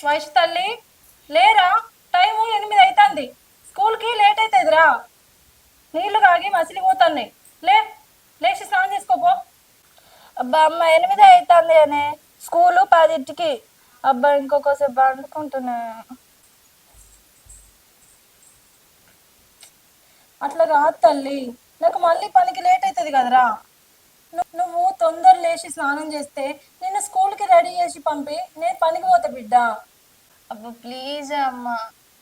వైష్ తల్లి లేరా? టైము 8 అవుతుంది. స్కూల్కి లేట్ అవుతుందిరా. నీళ్లు కాగి మసిలిపోతున్నాయి. లేచి స్నానం చేసుకోపో. అబ్బా అమ్మ 8 అవుతుంది అనే స్కూలు 10కి. అబ్బా ఇంకొకసేపు అనుకుంటున్నా. అట్లా కాదు తల్లి, నాకు మళ్ళీ పనికి లేట్ అవుతుంది కదరా. నువ్వు తొందర లేచి స్నానం చేస్తే నిన్ను స్కూల్కి రెడీ చేసి పంపి నేను పనికి పోతా బిడ్డ. అబ్బా ప్లీజ్ అమ్మ,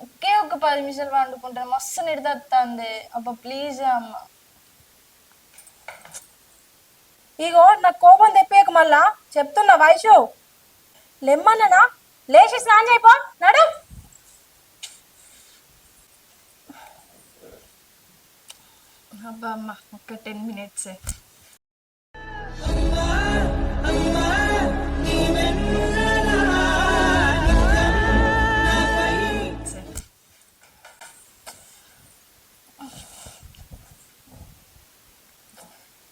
ఒకే ఒక 10 నిమిషాలు వండుకుంటాను, మస్తు నిడదత్తాంది. అబ్బా ప్లీజ్ అమ్మ. ఇగో నాకు కోపం తెప్పేయకు మళ్ళా చెప్తున్నా. వైషు లెమ్మన్ననా, లేచి స్నానం చేయపో నడు. అబ్బా అమ్మ ఒక్క 10 minutes.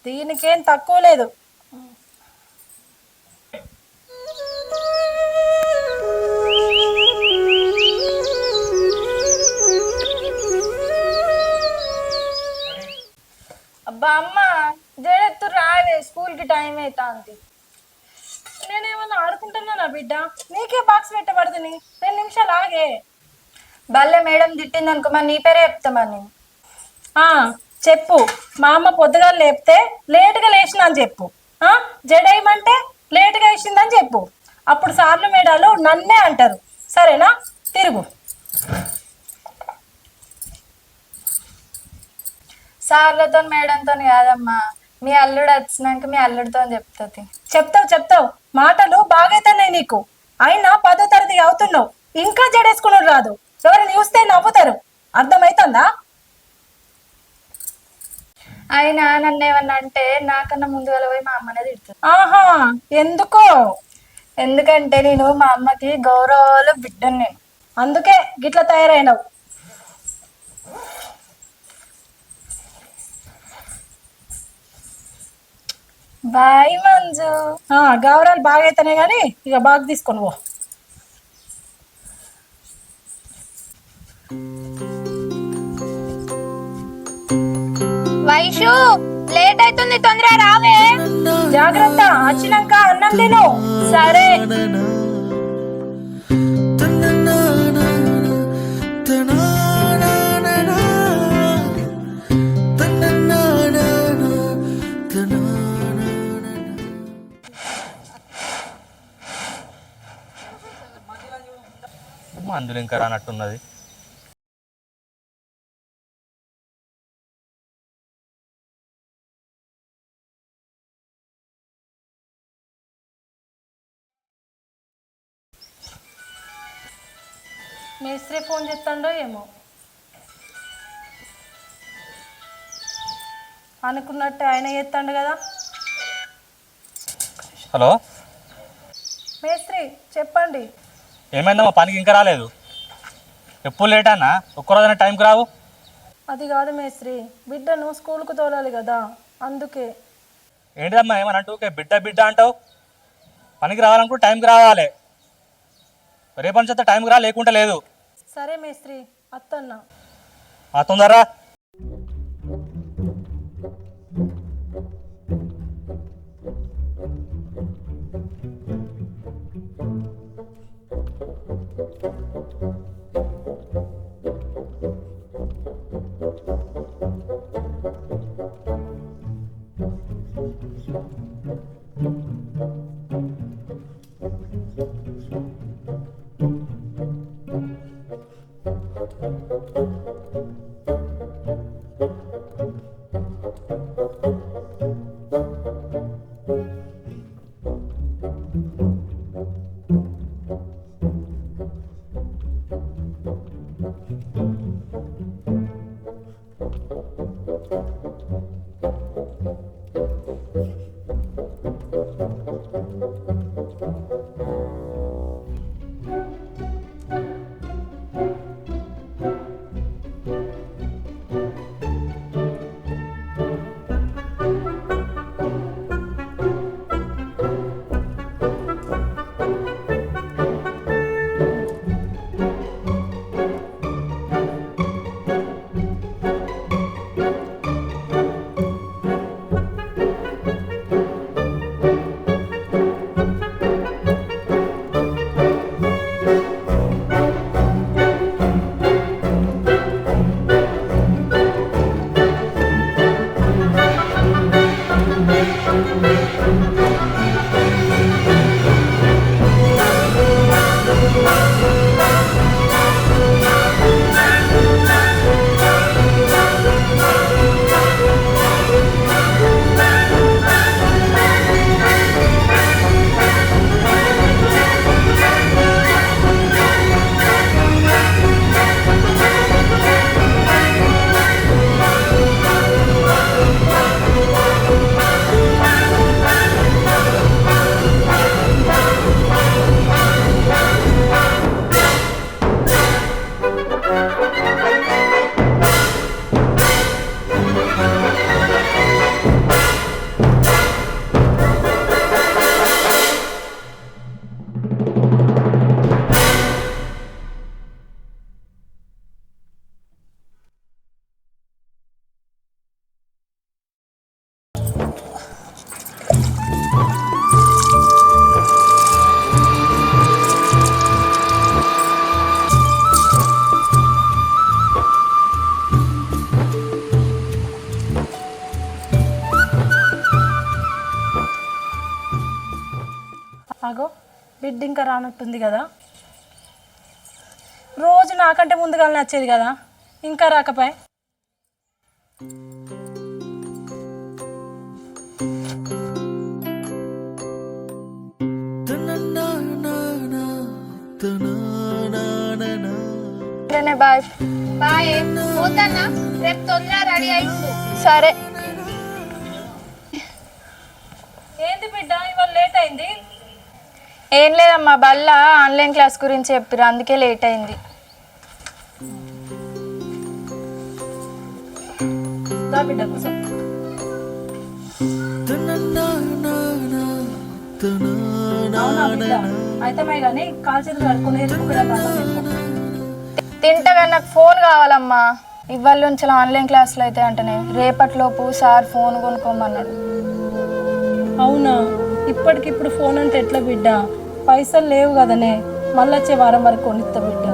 దీనికేం తక్కువ లేదు. అబ్బా అమ్మ జడెత్తు రావే, స్కూల్కి టైం అవుతుంది. నేనేమన్నా ఆడుకుంటున్నానా బిడ్డ? నీకే బాక్స్ పెట్టబడుతుంది. 2 నిమిషాలు ఆగే. బల్లె మేడం తిట్టింది అనుకో, మరి నీ పేరే చెప్తామని. చెప్పు. మా అమ్మ పొద్దుగా లేపితే లేటుగా లేచిన అని చెప్పు. జడేయమంటే లేటుగా వేసిందని చెప్పు. అప్పుడు సార్లు మేడాలు నన్నే అంటారు. సరేనా? తిరుగు. సార్లతో మేడంతో కాదమ్మా, మీ అల్లుడు వచ్చినాక మీ అల్లుడితో చెప్తుంది. చెప్తావు. మాటలు బాగైతున్నాయి నీకు. అయినా 10వ తరగతి అవుతున్నావు, ఇంకా జడేసుకున్నాడు రాదు. ఎవరిని చూస్తే నవ్వుతారు. అర్థమవుతుందా? అయినా నన్ను ఏమన్నా అంటే నాకన్నా ముందుగా పోయి మా అమ్మనే తిడుతుంది. ఆహా, ఎందుకో? ఎందుకంటే నేను మా అమ్మకి గౌరవాలు బిడ్డను. నేను అందుకే గిట్లా తయారైనవు. బాయ్ మంజు. గౌరవాలు బాగైతేనే గాని ఇక బాగా తీసుకొని పో. వైషు లేట్ అవుతుంది, తొందర రావే. జాగ్రత్త, వచ్చినాక అన్నం తిను. సరే. అందులో ఇంకా రానట్టున్నది. మేస్త్రి ఫోన్ చేస్తాడో ఏమో. అనుకున్నట్టు ఆయన చేస్తాడు కదా. హలో మేస్త్రి చెప్పండి. ఏమైందమ్మా, పనికి ఇంకా రాలేదు? ఎప్పుడు లేట్ అన్నా? ఒక్కరోజైనా టైంకి రావు? అది కాదు మేస్త్రి, బిడ్డను స్కూల్కు తోలాలి కదా, అందుకే. ఏంటిదమ్మా ఏమన్నా అంటూ బిడ్డ అంటావు? పనికి రావాలనుకుంటే టైంకి రావాలి. రేపటి నుంచి టైంకి రా, లేకుంటే లేదు. సరే మేస్త్రి, అత్తన్నా. తొందరరా. బిడ్డ ఇంకా రానట్టుంది కదా. రోజు నాకంటే ముందుగా నచ్చేది కదా, ఇంకా రాకపోయి. బాయ్ బాయ్ పోతానా, రేపు తొందర రెడీ అయిపో. సరే. ఏంది బిడ్డ ఇవాళ లేట్ అయింది? ఏం లేదమ్మా, బల్ల ఆన్లైన్ క్లాస్ గురించి చెప్పారు, అందుకే లేట్ అయింది. దా బిడ్డ కూర్చో. అవునా బిడ్డ, అయితే కానీ కాల్ చేతులు కడుక్కుని తింటగా నాకు ఫోన్ కావాలమ్మా. ఇవాళ నుంచి ఆన్లైన్ క్లాసులు అయితే అంటేనే రేపటిలోపు సార్ ఫోన్ కొనుక్కోమన్నాడు. అవునా, ఇప్పటికిప్పుడు ఫోన్ అంటే ఎట్లా బిడ్డ? పైసలు లేవు కదనే, మళ్ళీ వచ్చే వారం వరకు కొనిస్తా బిడ్డ.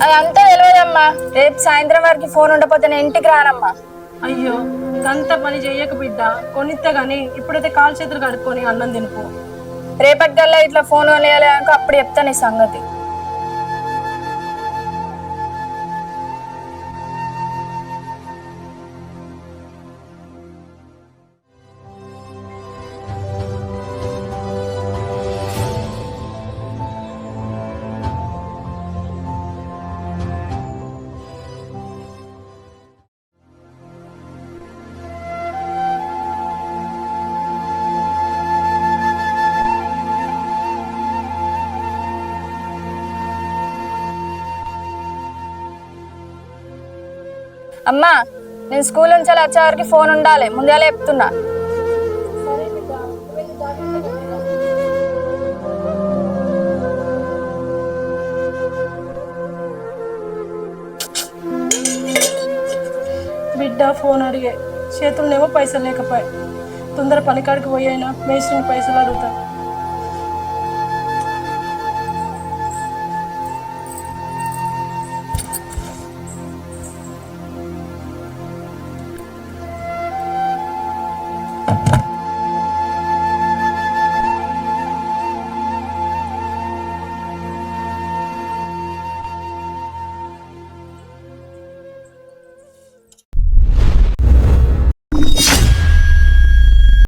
అది అంతా తెలియదమ్మా, రేపు సాయంత్రం వరకు ఫోన్ ఉండకపోతే నేను ఇంటికి రానమ్మా. అయ్యో, అంత పని చెయ్యక బిడ్డ, కొనిస్తా గానీ ఇప్పుడైతే కాలు చేతులు కడుక్కొని అన్నం తినుకో. రేపటికల్లా ఇట్లా ఫోన్ కొనియాలి అనుకో, అప్పుడు చెప్తాను ఈ సంగతి. అమ్మా, నేను స్కూల్ నుంచి వచ్చే వరకు ఫోన్ ఉండాలి, ముందుగా చెప్తున్నా. బిడ్డ ఫోన్ అడిగే చేతులనేమో పైసలు లేకపోయి, తొందర పనికాడికి పోయినా మేస్త్రికి పైసలు అడుగుతా.